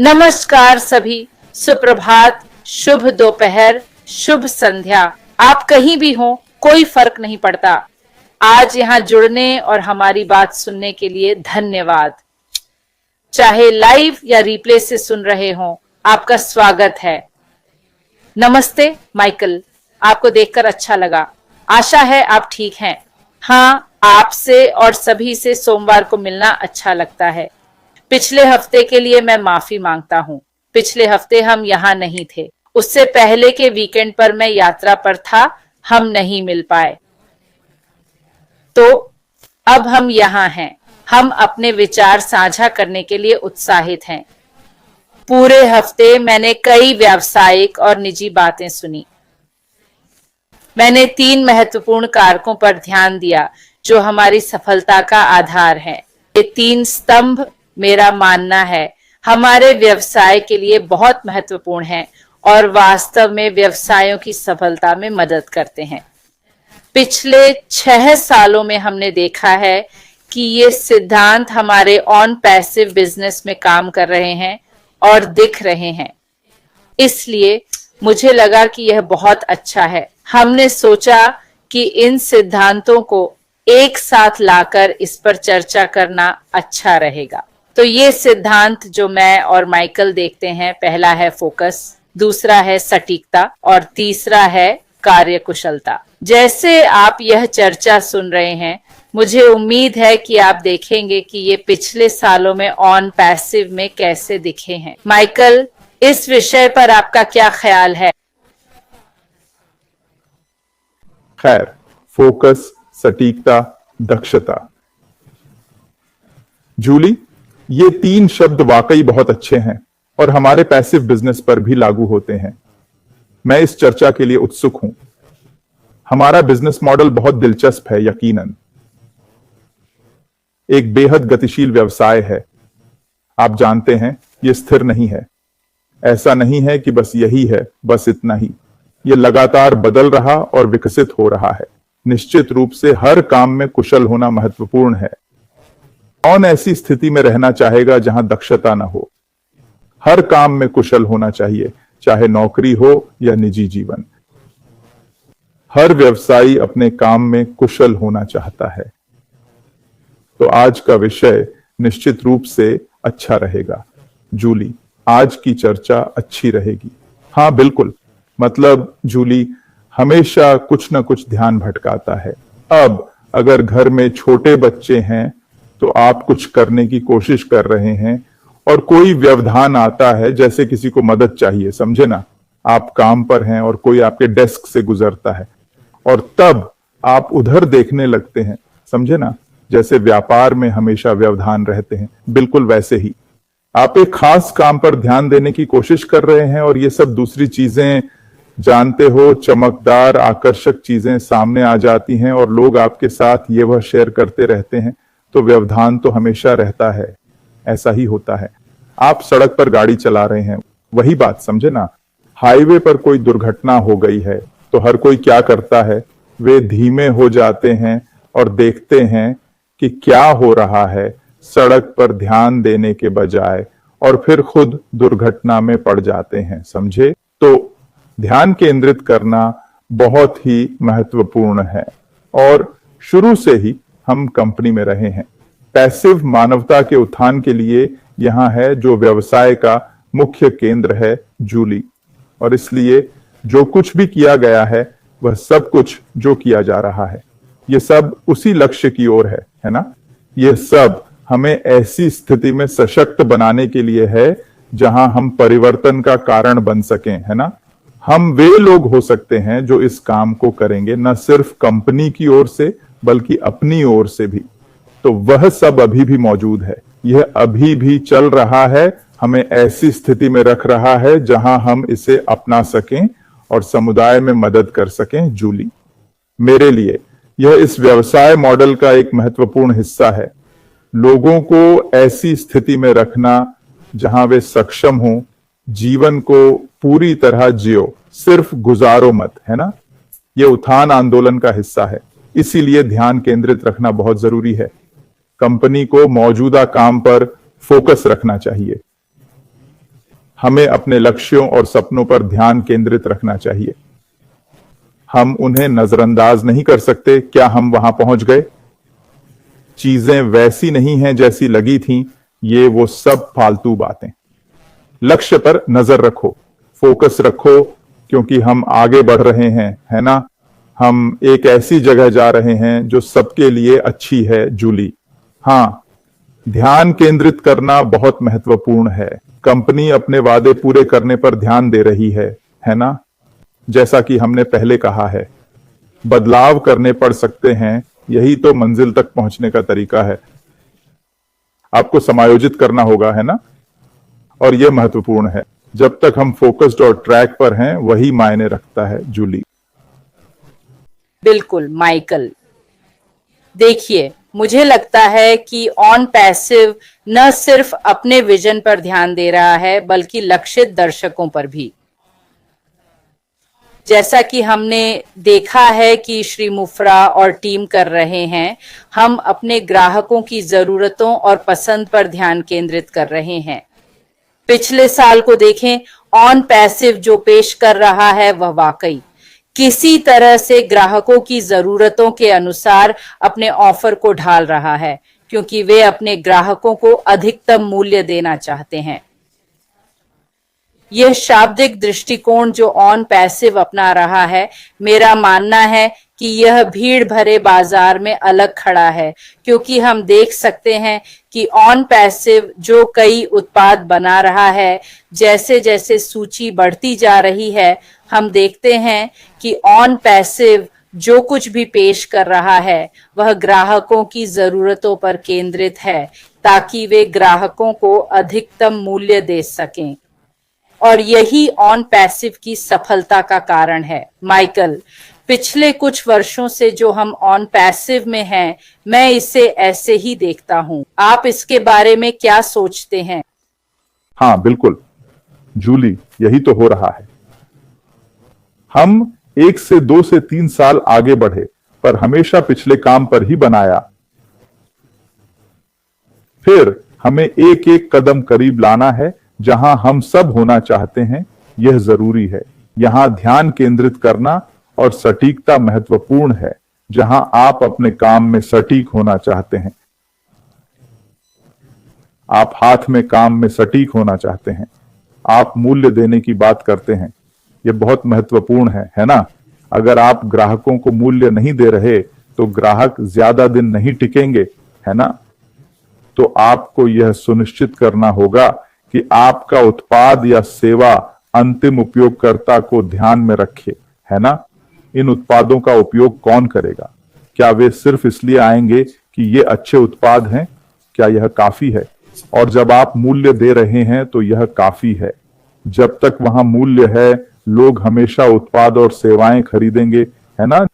नमस्कार सभी, सुप्रभात, शुभ दोपहर, शुभ संध्या। आप कहीं भी हो, कोई फर्क नहीं पड़ता। आज यहाँ जुड़ने और हमारी बात सुनने के लिए धन्यवाद। चाहे लाइव या रिप्ले से सुन रहे हो, आपका स्वागत है। नमस्ते माइकल, आपको देखकर अच्छा लगा। आशा है आप ठीक हैं। हाँ, आपसे और सभी से सोमवार को मिलना अच्छा लगता है। पिछले हफ्ते के लिए मैं माफी मांगता हूँ। पिछले हफ्ते हम यहाँ नहीं थे। उससे पहले के वीकेंड पर मैं यात्रा पर था, हम नहीं मिल पाए। तो अब हम यहाँ हैं। हम अपने विचार साझा करने के लिए उत्साहित हैं। पूरे हफ्ते मैंने कई व्यावसायिक और निजी बातें सुनी। मैंने 3 महत्वपूर्ण कारकों पर ध्यान दिया जो हमारी सफलता का आधार है। ये 3 स्तंभ, मेरा मानना है, हमारे व्यवसाय के लिए बहुत महत्वपूर्ण हैं और वास्तव में व्यवसायों की सफलता में मदद करते हैं। पिछले 6 सालों में हमने देखा है कि ये सिद्धांत हमारे ऑन पैसिव बिजनेस में काम कर रहे हैं और दिख रहे हैं। इसलिए मुझे लगा कि यह बहुत अच्छा है। हमने सोचा कि इन सिद्धांतों को एक साथ लाकर इस पर चर्चा करना अच्छा रहेगा। तो ये सिद्धांत जो मैं और माइकल देखते हैं, पहला है फोकस, दूसरा है सटीकता और तीसरा है कार्यकुशलता। जैसे आप यह चर्चा सुन रहे हैं, मुझे उम्मीद है कि आप देखेंगे कि ये पिछले सालों में ऑन पैसिव में कैसे दिखे हैं। माइकल, इस विषय पर आपका क्या ख्याल है? खैर, फोकस, सटीकता, दक्षता। जूली, ये 3 शब्द वाकई बहुत अच्छे हैं और हमारे पैसिव बिजनेस पर भी लागू होते हैं। मैं इस चर्चा के लिए उत्सुक हूं। हमारा बिजनेस मॉडल बहुत दिलचस्प है, यकीनन। एक बेहद गतिशील व्यवसाय है। आप जानते हैं, ये स्थिर नहीं है। ऐसा नहीं है कि बस यही है, बस इतना ही। ये लगातार बदल रहा और विकसित हो रहा है। निश्चित रूप से हर काम में कुशल होना महत्वपूर्ण है। कौन ऐसी स्थिति में रहना चाहेगा जहां दक्षता न हो? हर काम में कुशल होना चाहिए, चाहे नौकरी हो या निजी जीवन। हर व्यवसायी अपने काम में कुशल होना चाहता है। तो आज का विषय निश्चित रूप से अच्छा रहेगा। जूली, आज की चर्चा अच्छी रहेगी। हाँ बिल्कुल, मतलब जूली, हमेशा कुछ ना कुछ ध्यान भटकाता है। अब अगर घर में छोटे बच्चे हैं तो आप कुछ करने की कोशिश कर रहे हैं और कोई व्यवधान आता है, जैसे किसी को मदद चाहिए, समझे ना, आप काम पर हैं और कोई आपके डेस्क से गुजरता है और तब आप उधर देखने लगते हैं, समझे ना, जैसे व्यापार में हमेशा व्यवधान रहते हैं, बिल्कुल वैसे ही आप एक खास काम पर ध्यान देने की कोशिश कर रहे हैं और ये सब दूसरी चीजें, जानते हो, चमकदार आकर्षक चीजें सामने आ जाती हैं और लोग आपके साथ ये वह शेयर करते रहते हैं, तो व्यवधान तो हमेशा रहता है। ऐसा ही होता है। आप सड़क पर गाड़ी चला रहे हैं, वही बात, समझे ना, हाईवे पर कोई दुर्घटना हो गई है तो हर कोई क्या करता है, वे धीमे हो जाते हैं और देखते हैं कि क्या हो रहा है, सड़क पर ध्यान देने के बजाय, और फिर खुद दुर्घटना में पड़ जाते हैं, समझे? तो ध्यान केंद्रित करना बहुत ही महत्वपूर्ण है और शुरू से ही हम कंपनी में रहे हैं। पैसिव मानवता के उत्थान के लिए यहां है जो व्यवसाय का मुख्य केंद्र है, जूली, और इसलिए जो कुछ भी किया गया है वह सब कुछ जो किया जा रहा है, ये सब उसी लक्ष्य की ओर है ना? ये सब हमें ऐसी स्थिति में सशक्त बनाने के लिए है जहां हम परिवर्तन का कारण बन सकें, है ना? हम वे लोग हो सकते हैं जो इस काम को करेंगे, न सिर्फ कंपनी की ओर से बल्कि अपनी ओर से भी। तो वह सब अभी भी मौजूद है, यह अभी भी चल रहा है, हमें ऐसी स्थिति में रख रहा है जहां हम इसे अपना सकें और समुदाय में मदद कर सकें। जूली, मेरे लिए यह इस व्यवसाय मॉडल का एक महत्वपूर्ण हिस्सा है। लोगों को ऐसी स्थिति में रखना जहां वे सक्षम हों, जीवन को पूरी तरह जियो, सिर्फ गुजारो मत, है ना? यह उत्थान आंदोलन का हिस्सा है, इसीलिए ध्यान केंद्रित रखना बहुत जरूरी है। कंपनी को मौजूदा काम पर फोकस रखना चाहिए। हमें अपने लक्ष्यों और सपनों पर ध्यान केंद्रित रखना चाहिए। हम उन्हें नजरअंदाज नहीं कर सकते। क्या हम वहां पहुंच गए? चीजें वैसी नहीं हैं जैसी लगी थीं। ये वो सब फालतू बातें। लक्ष्य पर नजर रखो, फोकस रखो, क्योंकि हम आगे बढ़ रहे हैं, है ना? हम एक ऐसी जगह जा रहे हैं जो सबके लिए अच्छी है, जूली। हाँ, ध्यान केंद्रित करना बहुत महत्वपूर्ण है। कंपनी अपने वादे पूरे करने पर ध्यान दे रही है ना? जैसा कि हमने पहले कहा है, बदलाव करने पड़ सकते हैं, यही तो मंजिल तक पहुंचने का तरीका है। आपको समायोजित करना होगा, है ना? और यह महत्वपूर्ण है। जब तक हम फोकस्ड और ट्रैक पर हैं, वही मायने रखता है, जूली। बिल्कुल माइकल। देखिए, मुझे लगता है कि ऑन पैसिव न सिर्फ अपने विजन पर ध्यान दे रहा है, बल्कि लक्षित दर्शकों पर भी। जैसा कि हमने देखा है कि श्री मुफ्रा और टीम कर रहे हैं, हम अपने ग्राहकों की जरूरतों और पसंद पर ध्यान केंद्रित कर रहे हैं। पिछले साल को देखें, ऑन पैसिव जो पेश कर रहा है वह वाकई किसी तरह से ग्राहकों की जरूरतों के अनुसार अपने ऑफर को ढाल रहा है, क्योंकि वे अपने ग्राहकों को अधिकतम मूल्य देना चाहते हैं। यह शाब्दिक दृष्टिकोण जो ऑन पैसिव अपना रहा है, मेरा मानना है कि यह भीड़ भरे बाजार में अलग खड़ा है, क्योंकि हम देख सकते हैं कि ऑन पैसिव जो कई उत्पाद बना रहा है, जैसे जैसे सूची बढ़ती जा रही है, हम देखते हैं कि ऑन पैसिव जो कुछ भी पेश कर रहा है वह ग्राहकों की जरूरतों पर केंद्रित है, ताकि वे ग्राहकों को अधिकतम मूल्य दे सकें। और यही ऑन पैसिव की सफलता का कारण है। माइकल, पिछले कुछ वर्षों से जो हम ऑन पैसिव में हैं, मैं इसे ऐसे ही देखता हूं। आप इसके बारे में क्या सोचते हैं? हाँ, बिल्कुल जूली, यही तो हो रहा है। हम 1 से 2 से 3 साल आगे बढ़े, पर हमेशा पिछले काम पर ही बनाया। फिर हमें एक एक कदम करीब लाना है जहां हम सब होना चाहते हैं। यह जरूरी है। यहां ध्यान केंद्रित करना और सटीकता महत्वपूर्ण है। जहां आप अपने काम में सटीक होना चाहते हैं, आप हाथ में काम में सटीक होना चाहते हैं, आप मूल्य देने की बात करते हैं। यह बहुत महत्वपूर्ण है ना? अगर आप ग्राहकों को मूल्य नहीं दे रहे तो ग्राहक ज्यादा दिन नहीं टिकेंगे, है ना? तो आपको यह सुनिश्चित करना होगा कि आपका उत्पाद या सेवा अंतिम उपयोगकर्ता को ध्यान में रखे, है ना? इन उत्पादों का उपयोग कौन करेगा? क्या वे सिर्फ इसलिए आएंगे कि ये अच्छे उत्पाद हैं? क्या यह काफी है? और जब आप मूल्य दे रहे हैं तो यह काफी है। जब तक वहां मूल्य है, लोग हमेशा उत्पाद और सेवाएं खरीदेंगे, है ना?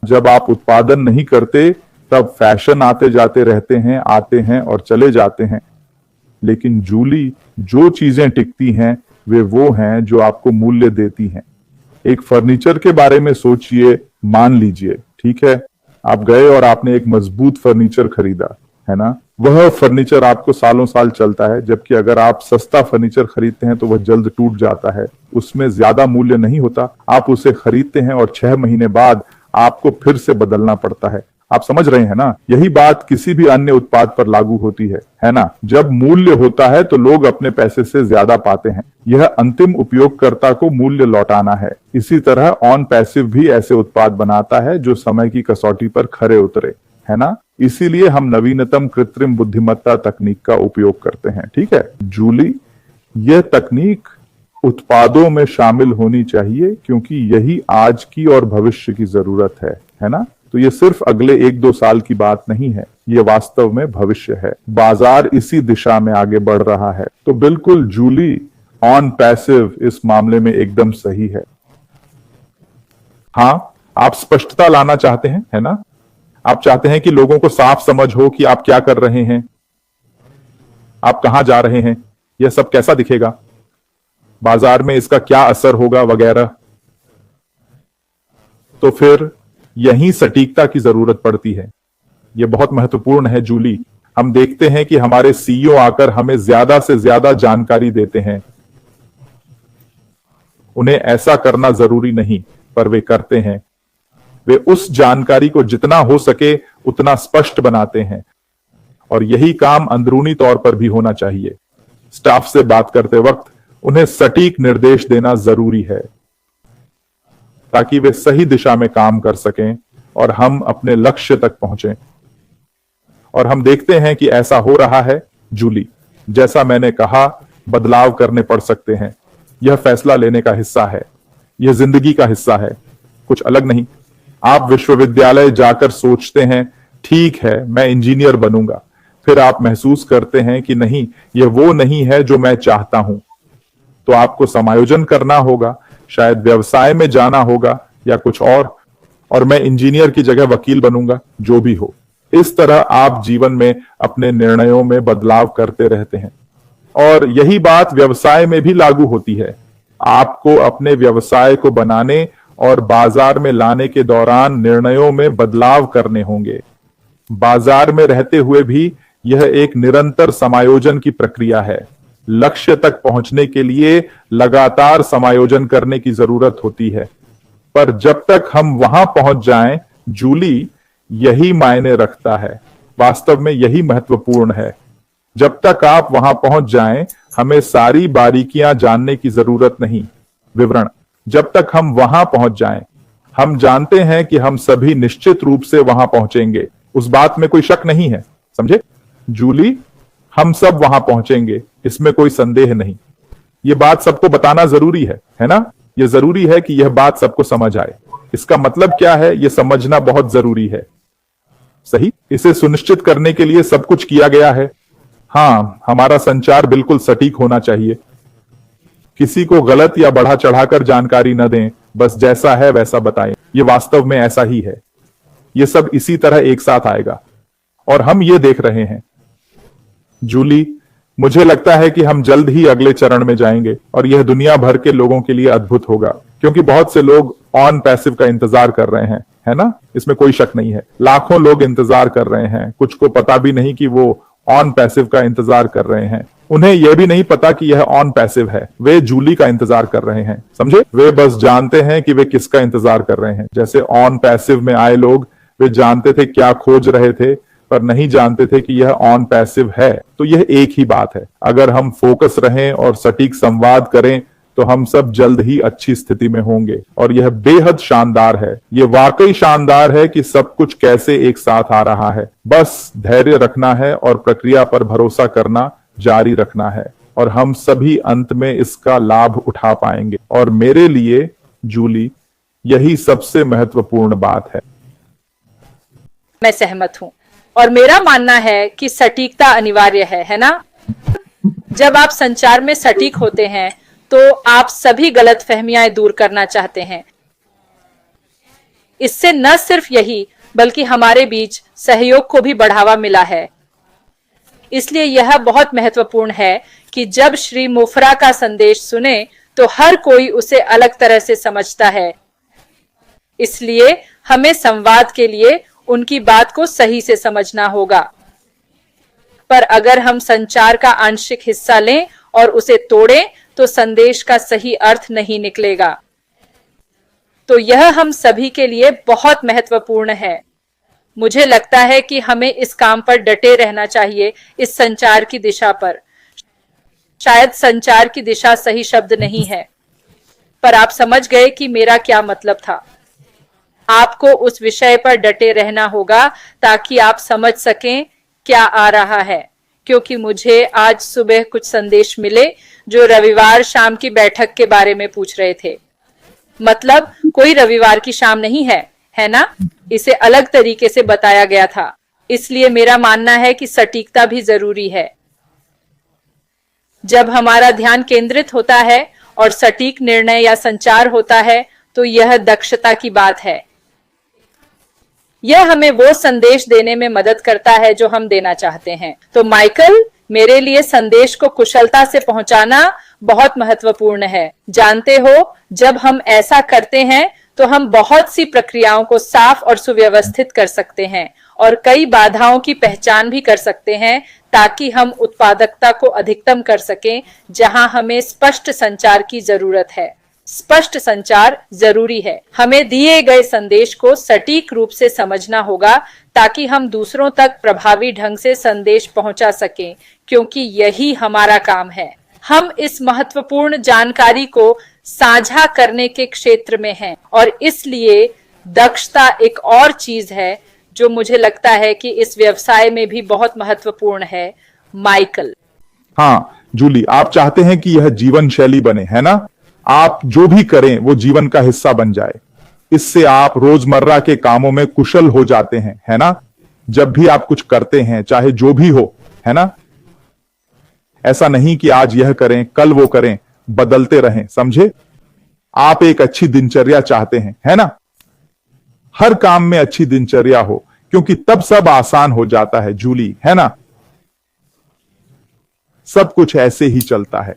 जब आप उत्पादन नहीं करते, तब फैशन आते जाते रहते हैं, आते हैं और चले जाते हैं। लेकिन जूली, जो चीजें टिकती हैं वे वो हैं जो आपको मूल्य देती हैं। एक फर्नीचर के बारे में सोचिए। मान लीजिए, ठीक है, आप गए और आपने एक मजबूत फर्नीचर खरीदा, है ना? वह फर्नीचर आपको सालों साल चलता है, जबकि अगर आप सस्ता फर्नीचर खरीदते हैं तो वह जल्द टूट जाता है। उसमें ज्यादा मूल्य नहीं होता। आप उसे खरीदते हैं और 6 महीने बाद आपको फिर से बदलना पड़ता है। आप समझ रहे हैं ना? यही बात किसी भी अन्य उत्पाद पर लागू होती है ना? जब मूल्य होता है तो लोग अपने पैसे से ज्यादा पाते हैं। यह अंतिम उपयोगकर्ता को मूल्य लौटाना है। इसी तरह ऑन पैसिव भी ऐसे उत्पाद बनाता है जो समय की कसौटी पर खरे उतरे, है ना? इसीलिए हम नवीनतम कृत्रिम बुद्धिमत्ता तकनीक का उपयोग करते हैं। ठीक है जूली, यह तकनीक उत्पादों में शामिल होनी चाहिए, क्योंकि यही आज की और भविष्य की जरूरत है ना? तो ये सिर्फ अगले 1-2 साल की बात नहीं है, ये वास्तव में भविष्य है। बाजार इसी दिशा में आगे बढ़ रहा है। तो बिल्कुल जूली, ऑन पैसिव इस मामले में एकदम सही है। हाँ, आप स्पष्टता लाना चाहते हैं, है ना? आप चाहते हैं कि लोगों को साफ समझ हो कि आप क्या कर रहे हैं, आप कहां जा रहे हैं, यह सब कैसा दिखेगा, बाजार में इसका क्या असर होगा वगैरह। तो फिर यही सटीकता की जरूरत पड़ती है। यह बहुत महत्वपूर्ण है जूली। हम देखते हैं कि हमारे सीईओ आकर हमें ज्यादा से ज्यादा जानकारी देते हैं, उन्हें ऐसा करना जरूरी नहीं, पर वे करते हैं। वे उस जानकारी को जितना हो सके उतना स्पष्ट बनाते हैं, और यही काम अंदरूनी तौर पर भी होना चाहिए। स्टाफ से बात करते वक्त उन्हें सटीक निर्देश देना जरूरी है, ताकि वे सही दिशा में काम कर सकें और हम अपने लक्ष्य तक पहुंचें। और हम देखते हैं कि ऐसा हो रहा है। जूली, जैसा मैंने कहा, बदलाव करने पड़ सकते हैं। यह फैसला लेने का हिस्सा है, यह जिंदगी का हिस्सा है, कुछ अलग नहीं। आप विश्वविद्यालय जाकर सोचते हैं, ठीक है मैं इंजीनियर बनूंगा, फिर आप महसूस करते हैं कि नहीं, यह वो नहीं है जो मैं चाहता हूं। तो आपको समायोजन करना होगा, शायद व्यवसाय में जाना होगा या कुछ और मैं इंजीनियर की जगह वकील बनूंगा, जो भी हो। इस तरह आप जीवन में अपने निर्णयों में बदलाव करते रहते हैं, और यही बात व्यवसाय में भी लागू होती है। आपको अपने व्यवसाय को बनाने और बाजार में लाने के दौरान निर्णयों में बदलाव करने होंगे। बाजार में रहते हुए भी यह एक निरंतर समायोजन की प्रक्रिया है। लक्ष्य तक पहुंचने के लिए लगातार समायोजन करने की जरूरत होती है, पर जब तक हम वहां पहुंच जाएं, जूली, यही मायने रखता है। वास्तव में यही महत्वपूर्ण है। जब तक आप वहां पहुंच जाएं, हमें सारी बारीकियां जानने की जरूरत नहीं, विवरण। जब तक हम वहां पहुंच जाएं, हम जानते हैं कि हम सभी निश्चित रूप से वहां पहुंचेंगे, उस बात में कोई शक नहीं है, समझे जूली? हम सब वहां पहुंचेंगे, इसमें कोई संदेह नहीं। यह बात सबको बताना जरूरी है ना? यह जरूरी है कि यह बात सबको समझ आए। इसका मतलब क्या है, यह समझना बहुत जरूरी है, सही? इसे सुनिश्चित करने के लिए सब कुछ किया गया है। हाँ, हमारा संचार बिल्कुल सटीक होना चाहिए। किसी को गलत या बढ़ा चढ़ाकर जानकारी न दें, बस जैसा है वैसा बताएं। यह वास्तव में ऐसा ही है। यह सब इसी तरह एक साथ आएगा, और हम ये देख रहे हैं। जूली, मुझे लगता है कि हम जल्द ही अगले चरण में जाएंगे, और यह दुनिया भर के लोगों के लिए अद्भुत होगा, क्योंकि बहुत से लोग ऑन पैसिव का इंतजार कर रहे हैं, है ना? इसमें कोई शक नहीं है। लाखों लोग इंतजार कर रहे हैं, कुछ को पता भी नहीं कि वो ऑन पैसिव का इंतजार कर रहे हैं। उन्हें यह भी नहीं पता कि यह ऑन पैसिव है। वे जूली का इंतजार कर रहे हैं, समझे? वे बस जानते हैं कि वे किसका इंतजार कर रहे हैं। जैसे ऑन पैसिव में आए लोग, वे जानते थे क्या खोज रहे थे, पर नहीं जानते थे कि यह ऑन पैसिव है। तो यह एक ही बात है। अगर हम फोकस रहें और सटीक संवाद करें, तो हम सब जल्द ही अच्छी स्थिति में होंगे। और यह बेहद शानदार है। यह वाकई शानदार है कि सब कुछ कैसे एक साथ आ रहा है। बस धैर्य रखना है और प्रक्रिया पर भरोसा करना जारी रखना है, और हम सभी अंत में इसका लाभ उठा पाएंगे। और मेरे लिए, जूली, यही सबसे महत्वपूर्ण बात है। मैं सहमत हूँ, और मेरा मानना है कि सटीकता अनिवार्य है ना? जब आप संचार में सटीक होते हैं, तो आप सभी गलतफहमियां दूर करना चाहते हैं। इससे न सिर्फ यही, बल्कि हमारे बीच सहयोग को भी बढ़ावा मिला है। इसलिए यह बहुत महत्वपूर्ण है कि जब श्री मोफरा का संदेश सुने, तो हर कोई उसे अलग तरह से समझता है। इसलिए हमें संवाद के लिए उनकी बात को सही से समझना होगा। पर अगर हम संचार का आंशिक हिस्सा लें और उसे तोड़ें, तो संदेश का सही अर्थ नहीं निकलेगा। तो यह हम सभी के लिए बहुत महत्वपूर्ण है। मुझे लगता है कि हमें इस काम पर डटे रहना चाहिए, इस संचार की दिशा पर। शायद संचार की दिशा सही शब्द नहीं है, पर आप समझ गए कि मेरा क्या मतलब था। आपको उस विषय पर डटे रहना होगा, ताकि आप समझ सकें क्या आ रहा है। क्योंकि मुझे आज सुबह कुछ संदेश मिले जो रविवार शाम की बैठक के बारे में पूछ रहे थे। मतलब कोई रविवार की शाम नहीं है ना? इसे अलग तरीके से बताया गया था। इसलिए मेरा मानना है कि सटीकता भी जरूरी है। जब हमारा ध्यान केंद्रित होता है और सटीक निर्णय या संचार होता है, तो यह दक्षता की बात है। यह हमें वो संदेश देने में मदद करता है जो हम देना चाहते हैं। तो माइकल, मेरे लिए संदेश को कुशलता से पहुंचाना बहुत महत्वपूर्ण है। जानते हो, जब हम ऐसा करते हैं, तो हम बहुत सी प्रक्रियाओं को साफ और सुव्यवस्थित कर सकते हैं, और कई बाधाओं की पहचान भी कर सकते हैं, ताकि हम उत्पादकता को अधिकतम कर सकें, जहां हमें स्पष्ट संचार की जरूरत है। स्पष्ट संचार जरूरी है। हमें दिए गए संदेश को सटीक रूप से समझना होगा ताकि हम दूसरों तक प्रभावी ढंग से संदेश पहुंचा सकें, क्योंकि यही हमारा काम है। हम इस महत्वपूर्ण जानकारी को साझा करने के क्षेत्र में हैं और इसलिए दक्षता एक और चीज है जो मुझे लगता है कि इस व्यवसाय में भी बहुत महत्वपूर्ण है। माइकल। हाँ जूली, आप चाहते हैं कि यह जीवन शैली बने, है ना? आप जो भी करें वो जीवन का हिस्सा बन जाए। इससे आप रोजमर्रा के कामों में कुशल हो जाते हैं, है ना? जब भी आप कुछ करते हैं, चाहे जो भी हो, है ना? ऐसा नहीं कि आज यह करें कल वो करें, बदलते रहें, समझे? आप एक अच्छी दिनचर्या चाहते हैं, है ना? हर काम में अच्छी दिनचर्या हो, क्योंकि तब सब आसान हो जाता है जूली, है ना? सब कुछ ऐसे ही चलता है।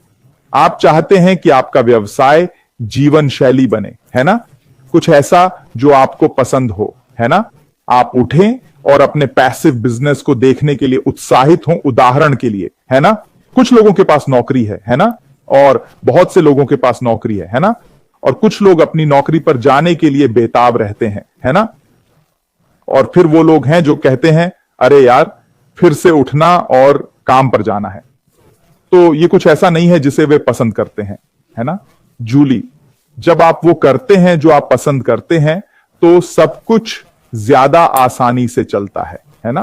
आप चाहते हैं कि आपका व्यवसाय जीवन शैली बने, है ना? कुछ ऐसा जो आपको पसंद हो, है ना? आप उठें और अपने पैसिव बिजनेस को देखने के लिए उत्साहित हों। उदाहरण के लिए, है ना, कुछ लोगों के पास नौकरी है ना? और बहुत से लोगों के पास नौकरी है ना? और कुछ लोग अपनी नौकरी पर जाने के लिए बेताब रहते हैं, है ना? और फिर वो लोग हैं जो कहते हैं, अरे यार, फिर से उठना और काम पर जाना है। तो ये कुछ ऐसा नहीं है जिसे वे पसंद करते हैं, है ना? जूली, जब आप वो करते हैं जो आप पसंद करते हैं, तो सब कुछ ज्यादा आसानी से चलता है ना?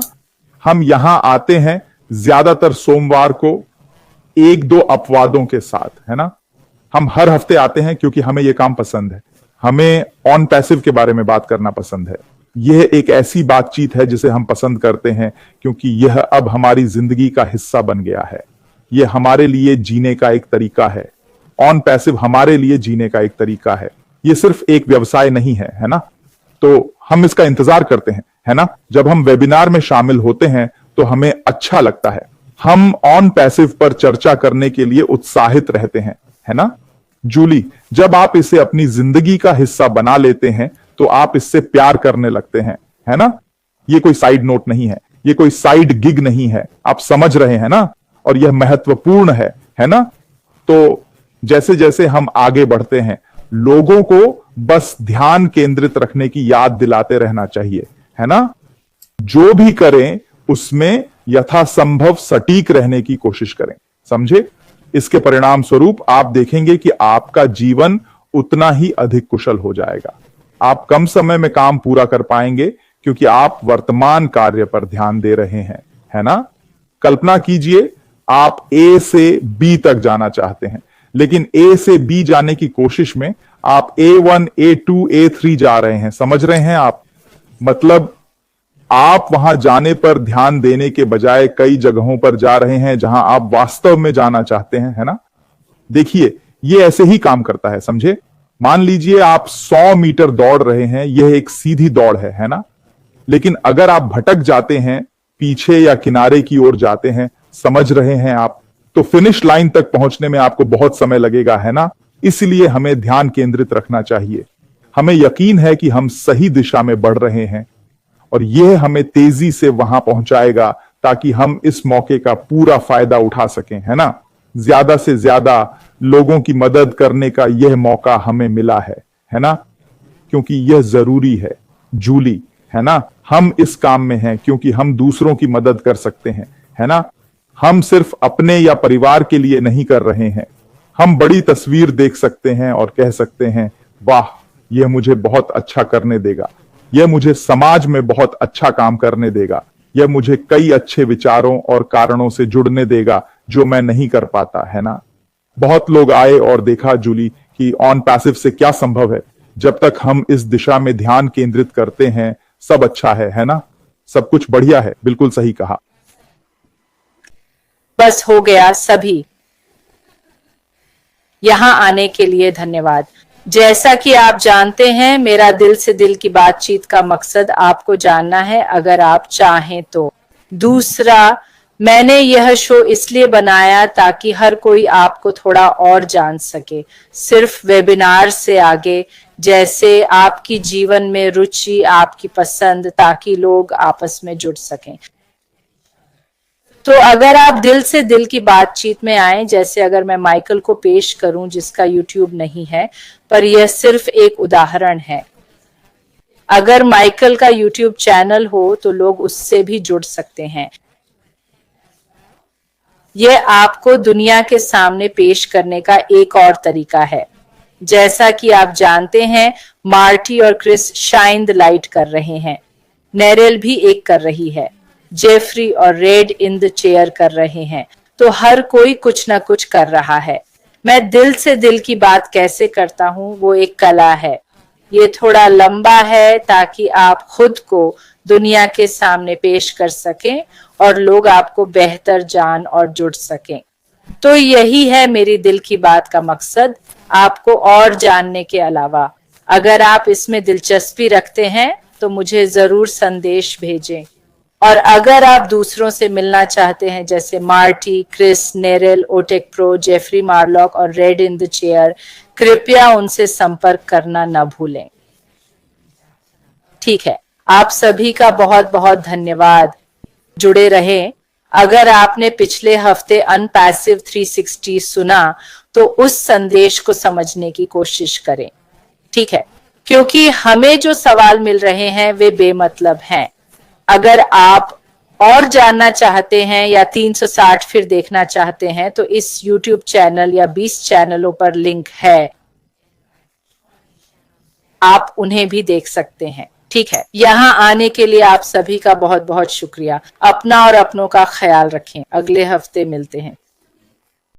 हम यहां आते हैं ज्यादातर सोमवार को 1-2 अपवादों के साथ, है ना? हम हर हफ्ते आते हैं क्योंकि हमें यह काम पसंद है। हमें ऑन पैसिव के बारे में बात करना पसंद है। यह एक ऐसी बातचीत है जिसे हम पसंद करते हैं क्योंकि यह अब हमारी जिंदगी का हिस्सा बन गया है। यह हमारे लिए जीने का एक तरीका है। ऑन पैसिव हमारे लिए जीने का एक तरीका है। यह सिर्फ एक व्यवसाय नहीं है ना? तो हम इसका इंतजार करते हैं, है ना? जब हम वेबिनार में शामिल होते हैं तो हमें अच्छा लगता है। हम ऑन पैसिव पर चर्चा करने के लिए उत्साहित रहते हैं, है ना? जूली, जब आप इसे अपनी जिंदगी का हिस्सा बना लेते हैं तो आप इससे प्यार करने लगते हैं, है ना? ये कोई साइड नोट नहीं है, ये कोई साइड गिग नहीं है। आप समझ रहे हैं ना? और यह महत्वपूर्ण है ना? तो जैसे जैसे हम आगे बढ़ते हैं, लोगों को बस ध्यान केंद्रित रखने की याद दिलाते रहना चाहिए, है ना? जो भी करें उसमें यथासंभव सटीक रहने की कोशिश करें, समझे? इसके परिणाम स्वरूप आप देखेंगे कि आपका जीवन उतना ही अधिक कुशल हो जाएगा। आप कम समय में काम पूरा कर पाएंगे क्योंकि आप वर्तमान कार्य पर ध्यान दे रहे हैं, है ना? कल्पना कीजिए आप ए से बी तक जाना चाहते हैं, लेकिन ए से बी जाने की कोशिश में आप A1, A2, A3 जा रहे हैं। समझ रहे हैं आप? मतलब आप वहां जाने पर ध्यान देने के बजाय कई जगहों पर जा रहे हैं जहां आप वास्तव में जाना चाहते हैं, है ना? देखिए, ये ऐसे ही काम करता है, समझे? मान लीजिए आप 100 मीटर दौड़ रहे हैं, यह एक सीधी दौड़ है ना? लेकिन अगर आप भटक जाते हैं, पीछे या किनारे की ओर जाते हैं, समझ रहे हैं आप, तो फिनिश लाइन तक पहुंचने में आपको बहुत समय लगेगा, है ना? इसलिए हमें ध्यान केंद्रित रखना चाहिए। हमें यकीन है कि हम सही दिशा में बढ़ रहे हैं और यह हमें तेजी से वहां पहुंचाएगा ताकि हम इस मौके का पूरा फायदा उठा सकें, है ना? ज्यादा से ज्यादा लोगों की मदद करने का यह मौका हमें मिला है ना? क्योंकि यह जरूरी है जूली, है ना? हम इस काम में हैं क्योंकि हम दूसरों की मदद कर सकते हैं, है ना? हम सिर्फ अपने या परिवार के लिए नहीं कर रहे हैं। हम बड़ी तस्वीर देख सकते हैं और कह सकते हैं, वाह, यह मुझे बहुत अच्छा करने देगा, यह मुझे समाज में बहुत अच्छा काम करने देगा, यह मुझे कई अच्छे विचारों और कारणों से जुड़ने देगा जो मैं नहीं कर पाता, है ना? बहुत लोग आए और देखा जूली कि ऑन पैसिव से क्या संभव है। जब तक हम इस दिशा में ध्यान केंद्रित करते हैं, सब अच्छा है ना? सब कुछ बढ़िया है। बिल्कुल सही कहा। बस हो गया। सभी यहाँ आने के लिए धन्यवाद। जैसा कि आप जानते हैं, मेरा दिल से दिल की बातचीत का मकसद आपको जानना है, अगर आप चाहें तो। दूसरा, मैंने यह शो इसलिए बनाया ताकि हर कोई आपको थोड़ा और जान सके, सिर्फ वेबिनार से आगे, जैसे आपकी जीवन में रुचि, आपकी पसंद, ताकि लोग आपस में जुड़ सकें। तो अगर आप दिल से दिल की बातचीत में आए, जैसे अगर मैं माइकल को पेश करूं जिसका यूट्यूब नहीं है, पर यह सिर्फ एक उदाहरण है। अगर माइकल का यूट्यूब चैनल हो तो लोग उससे भी जुड़ सकते हैं। यह आपको दुनिया के सामने पेश करने का एक और तरीका है। जैसा कि आप जानते हैं, मार्टी और क्रिस शाइन द लाइट कर रहे हैं, नेरेल भी एक कर रही है, जेफरी और रेड इन द चेयर कर रहे हैं। तो हर कोई कुछ ना कुछ कर रहा है। मैं दिल से दिल की बात कैसे करता हूँ, वो एक कला है। ये थोड़ा लंबा है ताकि आप खुद को दुनिया के सामने पेश कर सकें और लोग आपको बेहतर जान और जुड़ सकें। तो यही है मेरी दिल की बात का मकसद, आपको और जानने के अलावा। अगर आप इसमें दिलचस्पी रखते हैं तो मुझे जरूर संदेश भेजें। और अगर आप दूसरों से मिलना चाहते हैं, जैसे मार्टी, क्रिस, नेरेल, ओटेक प्रो, जेफरी मार्लॉक और रेड इन द चेयर, कृपया उनसे संपर्क करना न भूलें। ठीक है, आप सभी का बहुत बहुत धन्यवाद। जुड़े रहें। अगर आपने पिछले हफ्ते अनपैसिव 360 सुना तो उस संदेश को समझने की कोशिश करें। ठीक है, क्योंकि हमें जो सवाल मिल रहे हैं वे बेमतलब हैं। अगर आप और जानना चाहते हैं या 360 फिर देखना चाहते हैं तो इस YouTube चैनल या 20 चैनलों पर लिंक है, आप उन्हें भी देख सकते हैं। ठीक है, यहाँ आने के लिए आप सभी का बहुत बहुत शुक्रिया। अपना और अपनों का ख्याल रखें। अगले हफ्ते मिलते हैं।